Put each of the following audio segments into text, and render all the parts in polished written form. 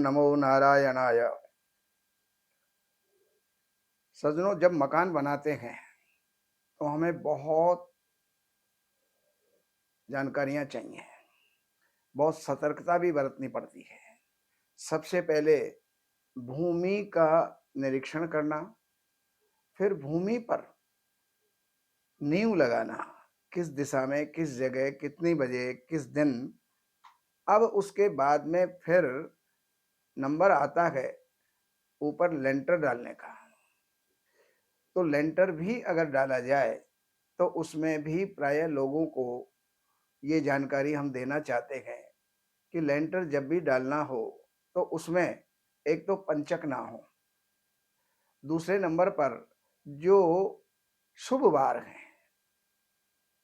नमो नारायणाय। सज्जनों, जब मकान बनाते हैं तो हमें बहुत जानकारियां चाहिए, बहुत सतर्कता भी बरतनी पड़ती है। सबसे पहले भूमि का निरीक्षण करना, फिर भूमि पर नींव लगाना, किस दिशा में, किस जगह, कितनी बजे, किस दिन। अब उसके बाद में फिर नंबर आता है ऊपर लेंटर डालने का। तो लेंटर भी अगर डाला जाए तो उसमें भी प्रायः लोगों को ये जानकारी हम देना चाहते हैं कि लेंटर जब भी डालना हो तो उसमें एक तो पंचक ना हो, दूसरे नंबर पर जो शुभ वार हैं,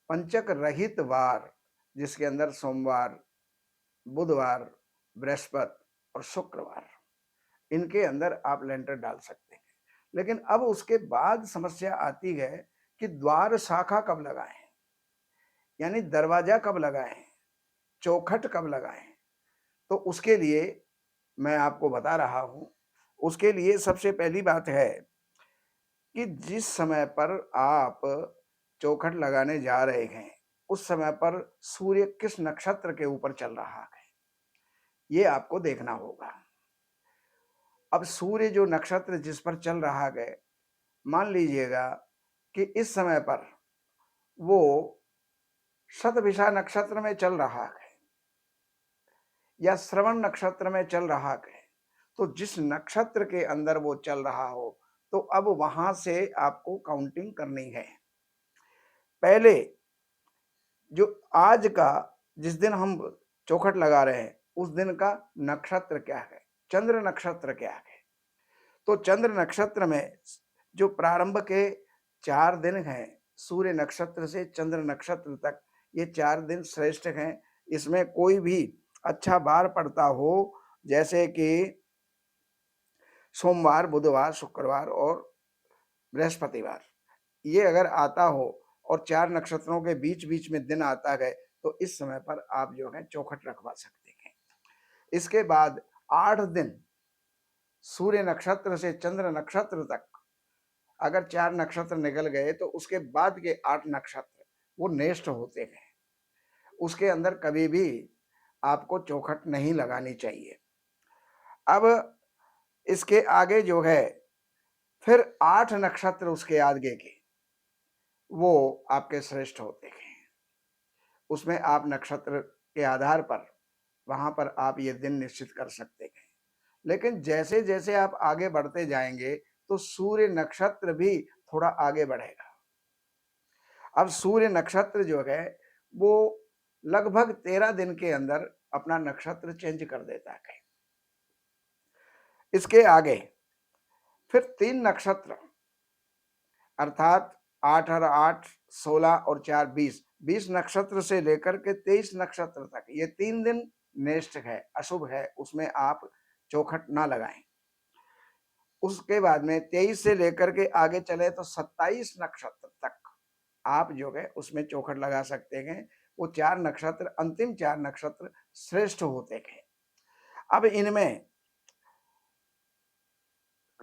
पंचक रहित वार, जिसके अंदर सोमवार, बुधवार, बृहस्पति और शुक्रवार, इनके अंदर आप लेंटर डाल सकते हैं। लेकिन अब उसके बाद समस्या आती है कि द्वार शाखा कब लगाएं, यानी दरवाजा कब लगाएं, चौखट कब लगाएं। तो उसके लिए मैं आपको बता रहा हूं। उसके लिए सबसे पहली बात है कि जिस समय पर आप चौखट लगाने जा रहे हैं उस समय पर सूर्य किस नक्षत्र के ऊपर चल रहा है, ये आपको देखना होगा। अब सूर्य जो नक्षत्र जिस पर चल रहा है, मान लीजिएगा कि इस समय पर वो शतभिषा नक्षत्र में चल रहा है या श्रवण नक्षत्र में चल रहा है, तो जिस नक्षत्र के अंदर वो चल रहा हो तो अब वहां से आपको काउंटिंग करनी है। पहले जो आज का, जिस दिन हम चौखट लगा रहे हैं उस दिन का नक्षत्र क्या है, चंद्र नक्षत्र क्या है। तो चंद्र नक्षत्र में जो प्रारंभ के 4 दिन हैं, सूर्य नक्षत्र से चंद्र नक्षत्र तक, ये 4 दिन श्रेष्ठ हैं। इसमें कोई भी अच्छा वार पड़ता हो, जैसे कि सोमवार, बुधवार, शुक्रवार और बृहस्पतिवार, ये अगर आता हो और 4 नक्षत्रों के बीच बीच में दिन आता है तो इस समय पर आप जो है चौखट रखवा सकते हैं। इसके बाद 8 दिन सूर्य नक्षत्र से चंद्र नक्षत्र तक अगर 4 नक्षत्र निकल गए तो उसके बाद के 8 नक्षत्र वो नेष्ट होते हैं, उसके अंदर कभी भी आपको चौखट नहीं लगानी चाहिए। अब इसके आगे जो है फिर 8 नक्षत्र उसके आगे के, वो आपके श्रेष्ठ होते हैं। उसमें आप नक्षत्र के आधार पर वहां पर आप ये दिन निश्चित कर सकते हैं। लेकिन जैसे जैसे आप आगे बढ़ते जाएंगे तो सूर्य नक्षत्र भी थोड़ा आगे बढ़ेगा। अब सूर्य नक्षत्र जो है वो लगभग 13 दिन के अंदर अपना नक्षत्र चेंज कर देता है। इसके आगे फिर 3 नक्षत्र, अर्थात 8 और 8 16 और 4 20, 20 नक्षत्र से लेकर के 23 नक्षत्र तक, ये 3 दिन नेष्ट है, अशुभ है, उसमें आप चौखट ना लगाएं। उसके बाद में 23 से लेकर के आगे चले तो 27 नक्षत्र तक आप जो है उसमें चौखट लगा सकते हैं। वो 4 नक्षत्र, अंतिम 4 नक्षत्र श्रेष्ठ होते हैं। अब इनमें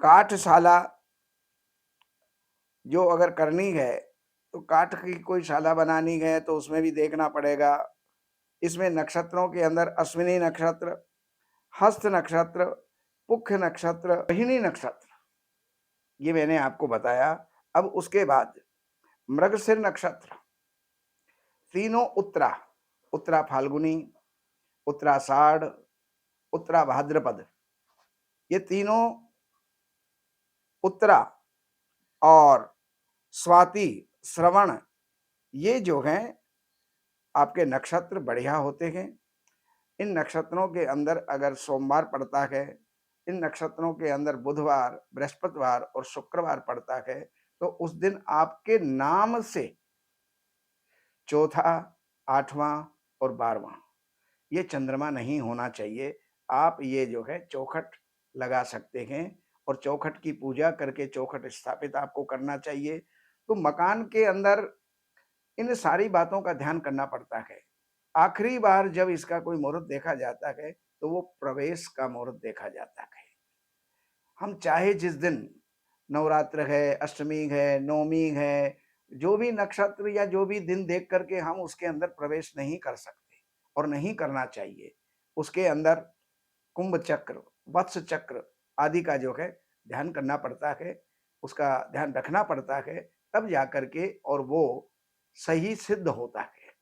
काठशाला जो अगर करनी है तो काठ की कोई शाला बनानी है तो उसमें भी देखना पड़ेगा। इसमें नक्षत्रों के अंदर अश्विनी नक्षत्र, हस्त नक्षत्र, पुख्य नक्षत्र, रोहिणी नक्षत्र, ये मैंने आपको बताया। अब उसके बाद मृगशिर नक्षत्र, तीनों उत्तरा, उत्तरा फाल्गुनी, उत्तराषाढ़, उत्तरा भाद्रपद, ये तीनों उत्तरा और स्वाति, श्रवण, ये जो हैं आपके नक्षत्र बढ़िया होते हैं। इन नक्षत्रों के अंदर अगर सोमवार पड़ता है, इन नक्षत्रों के अंदर बुधवार, बृहस्पतिवार और शुक्रवार पड़ता है, तो उस दिन आपके नाम से चौथा, 8वां और 12वां ये चंद्रमा नहीं होना चाहिए। आप ये जो है चौखट लगा सकते हैं और चौखट की पूजा करके चौखट स्थापित आपको करना चाहिए। तो मकान के अंदर इन सारी बातों का ध्यान करना पड़ता है। आखिरी बार जब इसका कोई मुहूर्त देखा जाता है तो वो प्रवेश का मुहूर्त देखा जाता है। हम चाहे जिस दिन नवरात्र है, अष्टमी है, नवमी है, जो भी नक्षत्र या जो भी दिन देख करके हम उसके अंदर प्रवेश नहीं कर सकते और नहीं करना चाहिए। उसके अंदर कुंभ चक्र, वत्स चक्र आदि का जो है ध्यान करना पड़ता है, उसका ध्यान रखना पड़ता है, तब जाकर के और वो सही सिद्ध होता है।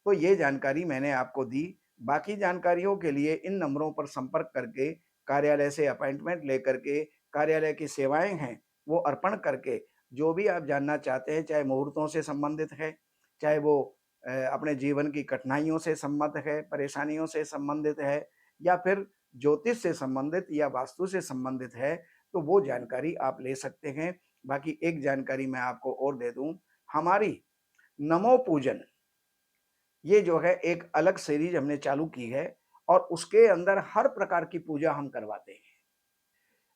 तो ये जानकारी मैंने आपको दी। बाकी जानकारियों के लिए इन नंबरों पर संपर्क करके कार्यालय से अपॉइंटमेंट लेकर के कार्यालय की सेवाएं हैं वो अर्पण करके जो भी आप जानना चाहते हैं, चाहे मुहूर्तों से संबंधित है, चाहे वो अपने जीवन की कठिनाइयों से संबंधित है, परेशानियों से संबंधित है, या फिर ज्योतिष से संबंधित या वास्तु से संबंधित है, तो वो जानकारी आप ले सकते हैं। बाकी एक जानकारी मैं आपको और दे दूं, हमारी नमो पूजन ये जो है एक अलग सीरीज हमने चालू की है और उसके अंदर हर प्रकार की पूजा हम करवाते हैं।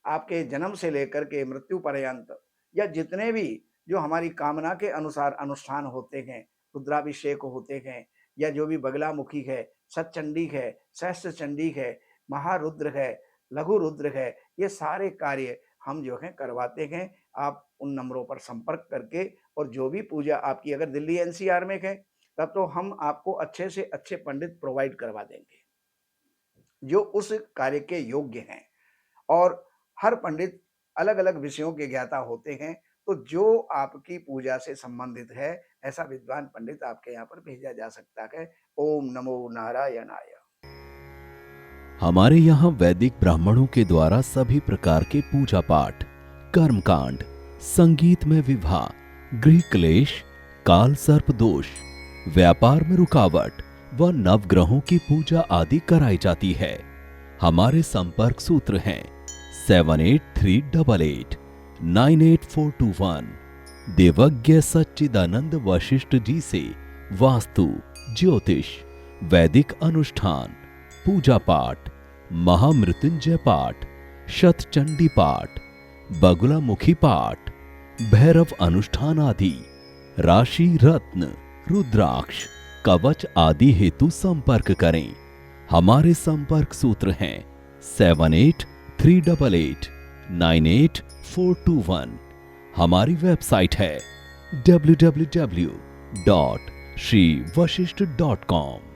आपके जन्म से लेकर के मृत्यु पर्यंत या जितने भी जो हमारी कामना के अनुसार अनुष्ठान होते हैं, रुद्राभिषेक होते हैं, या जो भी बगलामुखी है, सतचंडी है, सहस्त्र चंडी है, महारुद्र है, लघु रुद्र है, ये सारे कार्य हम जो है करवाते हैं। आप उन नंबरों पर संपर्क करके और जो भी पूजा आपकी अगर दिल्ली एनसीआर में है तब तो हम आपको अच्छे से अच्छे पंडित प्रोवाइड करवा देंगे जो उस कार्य के योग्य हैं। और हर पंडित अलग अलग विषयों के ज्ञाता होते हैं, तो जो आपकी पूजा से संबंधित है ऐसा विद्वान पंडित आपके यहाँ पर भेजा जा सकता है। ओम नमो नारायणाय। हमारे यहाँ वैदिक ब्राह्मणों के द्वारा सभी प्रकार के पूजा पाठ, कर्मकांड, संगीत में विवाह, गृह क्लेश, काल सर्प दोष, व्यापार में रुकावट व नवग्रहों की पूजा आदि कराई जाती है। हमारे संपर्क सूत्र हैं 7838898421। देवज्ञ सच्चिदानंद वशिष्ठ जी से वास्तु, ज्योतिष, वैदिक अनुष्ठान, पूजा पाठ, महामृत्युंजय पाठ, शतचंडी पाठ, बगुलामुखी पाठ, भैरव अनुष्ठान आदि, राशि रत्न, रुद्राक्ष, कवच आदि हेतु संपर्क करें। हमारे संपर्क सूत्र हैं 7838898421। हमारी वेबसाइट है www.shrivashishth.com।